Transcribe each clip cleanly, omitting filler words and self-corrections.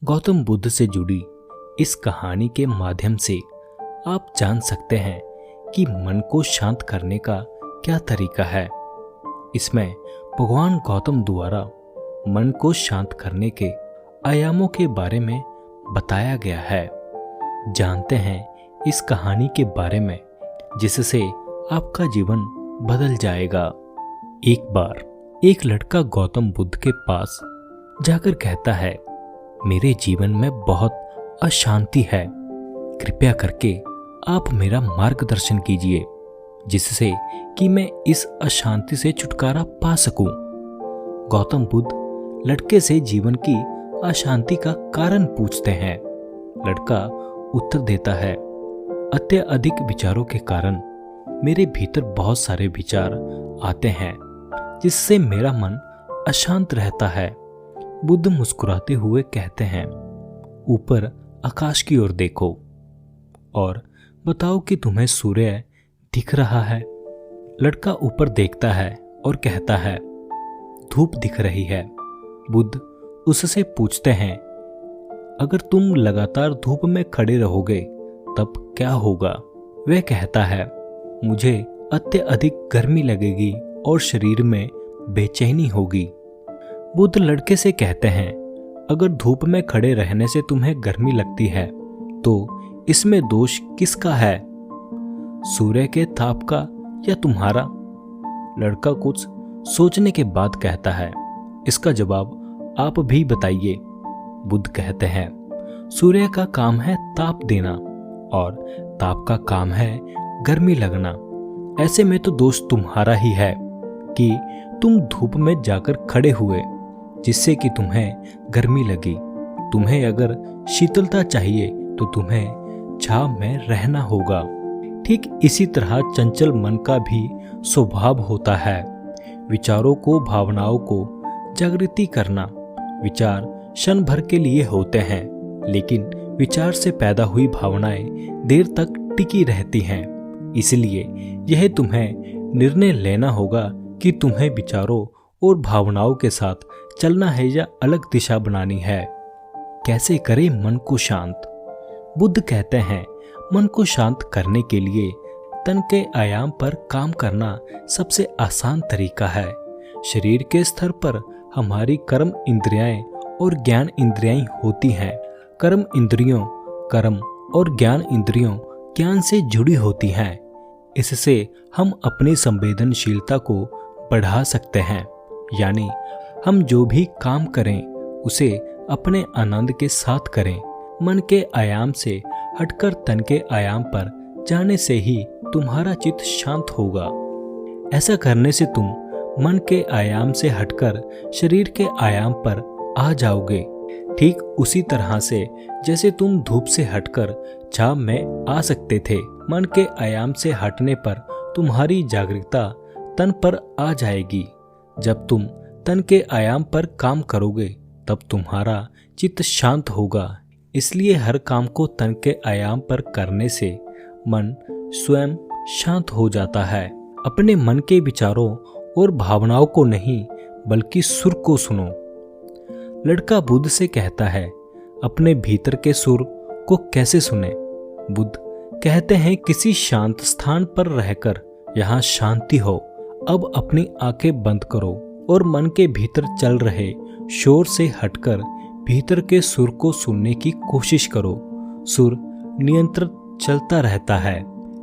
गौतम बुद्ध से जुड़ी इस कहानी के माध्यम से आप जान सकते हैं कि मन को शांत करने का क्या तरीका है। इसमें भगवान गौतम द्वारा मन को शांत करने के आयामों के बारे में बताया गया है। जानते हैं इस कहानी के बारे में जिससे आपका जीवन बदल जाएगा। एक बार एक लड़का गौतम बुद्ध के पास जाकर कहता है, मेरे जीवन में बहुत अशांति है, कृपया करके आप मेरा मार्गदर्शन कीजिए जिससे कि मैं इस अशांति से छुटकारा पा सकूं। गौतम बुद्ध लड़के से जीवन की अशांति का कारण पूछते हैं। लड़का उत्तर देता है, अत्यधिक विचारों के कारण मेरे भीतर बहुत सारे विचार आते हैं जिससे मेरा मन अशांत रहता है। बुद्ध मुस्कुराते हुए कहते हैं, ऊपर आकाश की ओर देखो और बताओ कि तुम्हें सूर्य दिख रहा है। लड़का ऊपर देखता है और कहता है, धूप दिख रही है। बुद्ध उससे पूछते हैं, अगर तुम लगातार धूप में खड़े रहोगे तब क्या होगा? वह कहता है, मुझे अत्यधिक गर्मी लगेगी और शरीर में बेचैनी होगी। बुद्ध लड़के से कहते हैं, अगर धूप में खड़े रहने से तुम्हें गर्मी लगती है तो इसमें दोष किसका है, सूर्य के ताप का या तुम्हारा? लड़का कुछ सोचने के बाद कहता है, इसका जवाब आप भी बताइए। बुद्ध कहते हैं, सूर्य का काम है ताप देना और ताप का काम है गर्मी लगना। ऐसे में तो दोष तुम्हारा ही है कि तुम धूप में जाकर खड़े हुए जिससे कि तुम्हें गर्मी लगी। तुम्हें अगर शीतलता चाहिए तो तुम्हें छांव में रहना होगा। ठीक इसी तरह चंचल मन का भी स्वभाव होता है। विचारों को, भावनाओं को जागृति करना। विचार क्षण भर के लिए होते हैं, लेकिन विचार से पैदा हुई भावनाएं देर तक टिकी रहती हैं। इसलिए यह तुम्हें निर्णय लेना होगा कि तुम्हें विचारों और भावनाओं के साथ चलना है या अलग दिशा बनानी है। कैसे करें मन को शांत? बुद्ध कहते हैं, मन को शांत करने के लिए तन के आयाम पर काम करना सबसे आसान तरीका है। शरीर के स्तर पर हमारी कर्म इंद्रियाएं और ज्ञान इंद्रियाएं होती हैं। कर्म इंद्रियों कर्म और ज्ञान इंद्रियों ज्ञान से जुड़ी होती हैं। इससे हम अपनी संवेदनशीलता को बढ़ा सकते हैं, यानी हम जो भी काम करें उसे अपने आनंद के साथ करें। मन के आयाम से हटकर तन के आयाम पर जाने से ही तुम्हारा चित्त शांत होगा। ऐसा करने से तुम मन के आयाम से हटकर शरीर के आयाम पर आ जाओगे। ठीक उसी तरह से जैसे तुम धूप से हटकर छांव में आ सकते थे। मन के आयाम से हटने पर तुम्हारी जागरूकता तन पर आ जाएगी। जब तुम तन के आयाम पर काम करोगे तब तुम्हारा चित्त शांत होगा। इसलिए हर काम को तन के आयाम पर करने से मन स्वयं शांत हो जाता है। अपने मन के विचारों और भावनाओं को नहीं बल्कि सुर को सुनो। लड़का बुद्ध से कहता है, अपने भीतर के सुर को कैसे सुने? बुद्ध कहते हैं, किसी शांत स्थान पर रहकर यहाँ शांति हो। अब अपनी आंखें बंद करो और मन के भीतर चल रहे शोर से हटकर भीतर के सुर को सुनने की कोशिश करो। सुर नियंत्रित चलता रहता है,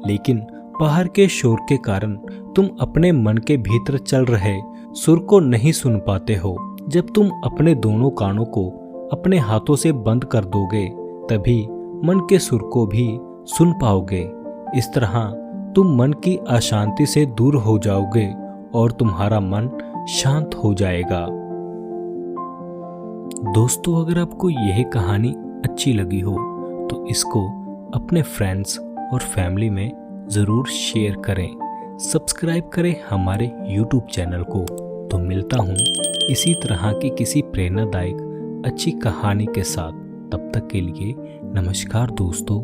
लेकिन बाहर के शोर के कारण तुम अपने मन के भीतर चल रहे सुर को नहीं सुन पाते हो। जब तुम अपने दोनों कानों को अपने हाथों से बंद कर दोगे तभी मन के सुर को भी सुन पाओगे। इस तरह तुम मन की अशांति से दूर हो जाओगे और तुम्हारा मन शांत हो जाएगा। दोस्तों, अगर आपको यह कहानी अच्छी लगी हो तो इसको अपने फ्रेंड्स और फैमिली में ज़रूर शेयर करें। सब्सक्राइब करें हमारे YouTube चैनल को। तो मिलता हूँ इसी तरह की किसी प्रेरणादायक अच्छी कहानी के साथ। तब तक के लिए नमस्कार दोस्तों।